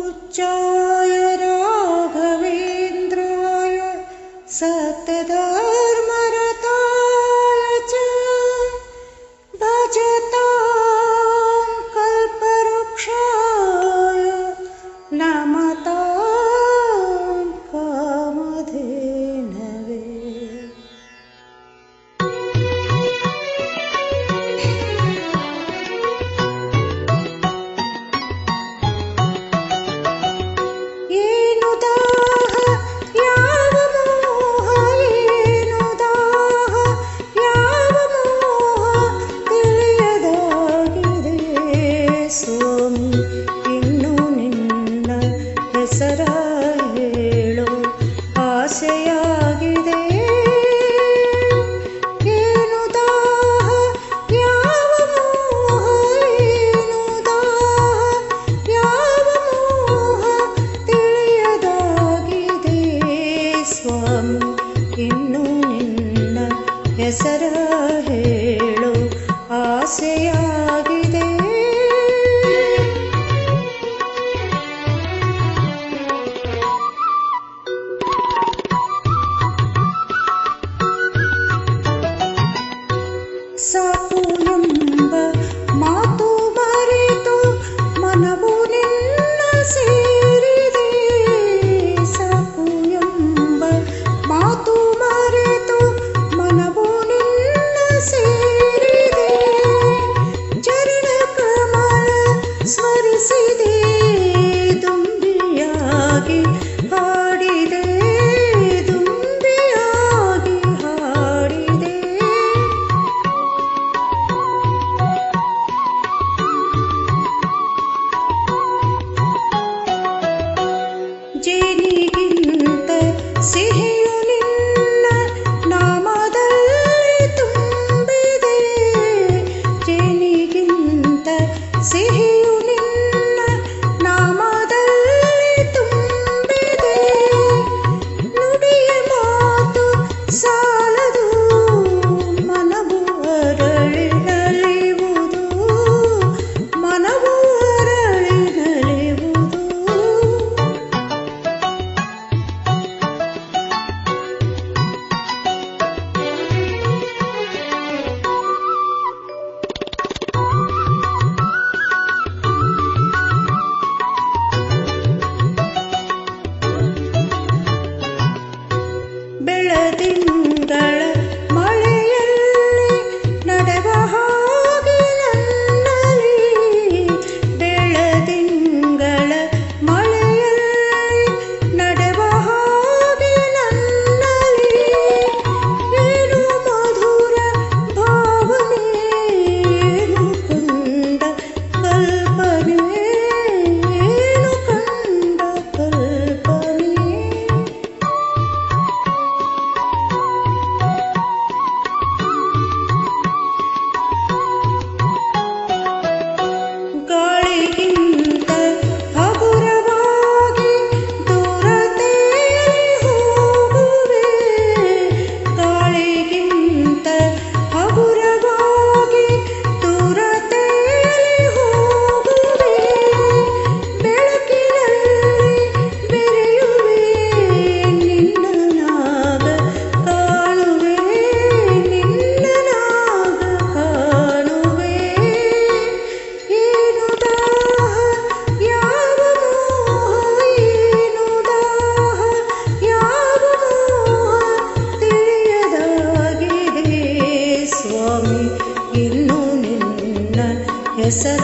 पूज्याय राघवेन्द्राय सत्यधर्मरताय च भजतां कल्पवृक्षाय नमतां कामधेनवे। ಹೆಸರ ಹೇಳೋ ಆಸೆಯಾಗಿದೆ, ಏನು ದಾಹ ಯಾವ ಮೋಹ, ಏನು ದಾಹ ಯಾವ ಮೋಹ ತಿಳಿಯದಾಗಿದೆ ಸ್ವಾಮಿ, ಇನ್ನು ನಿನ್ನ ಹೆಸರ ಹೇಳೋ ಆಸೆಯಾಗಿದೆ. ಸಾಕು ಎಂಬ ಮಾತು ಮರೆತು ಮನವು ನಿನ್ನ ಸೇರಿದೆ, ಸಾಕು ಎಂಬ ಮಾತು ಮರೆತು ಮನವು ನಿನ್ನ ಸೇರಿದೆ, ಚರಣ ಕಮಲ ಸ್ಮರಿಸಿದೆ ದುಂಬಿಯಾಗಿ ಹಾಡಿದೆ, ದುಂಬಿಯಾಗಿ ಹಾಡಿದೆ. ಜೇನಿಗಿಂತ ಸಿಹಿಯು ನಿನ್ನ ನಾಮದಲ್ಲಿ ತುಂಬಿದೆ, ಜೇನಿಗಿಂತ ಸಿಹಿಯು ನಿನ್ನ ನಾಮದಲ್ಲಿ ತುಂಬಿದೆ, ನುಡಿಯ ಮಾತು ಸಾಲದು ಮನವು ಅರಳಿ ನಲಿಯುವುದು, ಮನವು ಅರಳಿ ನಲಿಯುವುದು. ಬೆಳದಿಂಗಳ ಮಳೆಯಲ್ಲಿ ನಡೆವ ಹಾಗೆ ನನ್ನಲ್ಲಿ, ಬೆಳದಿಂಗಳ ಮಳೆಯಲ್ಲಿ ನಡೆವ ಹಾಗೆ ನನ್ನಲ್ಲಿ, ಏನು ಮಧುರ ಭಾವನೆ, ಏನು ಕಂಡ ಕಲ್ಪನೆ, ಏನು ಕಂಡ ಕಲ್ಪನೆ. ಗಾಳಿಗಿಂತ ಹಗುರವಾಗಿ ದೂರತೆಯಲ್ಲಿ ಹೋಗುವೆ, ಗಾಳಿಗಿಂತ ಹಗುರವಾಗಿ ದೂರತೆಯಲ್ಲಿ ಹೋಗುವೆ, ಬೆಳಕಿನಲ್ಲಿ ಬೆರೆಯುವೆ ನಿನ್ನ ನಾಗ ಕಾಣುವೆ, ನಿನ್ನ ನಾಗ ಕಾಣುವೆ. ಏನು ದಾಹ ಯಾವ ಮೋಹ, ಏನು ದಾಹ ಯಾವ ಮೋಹ ತಿಳಿಯದಾಗಿದೆ ಸ್ವಾಮಿ, ಇನ್ನು ನಿನ್ನ ಹೆಸರ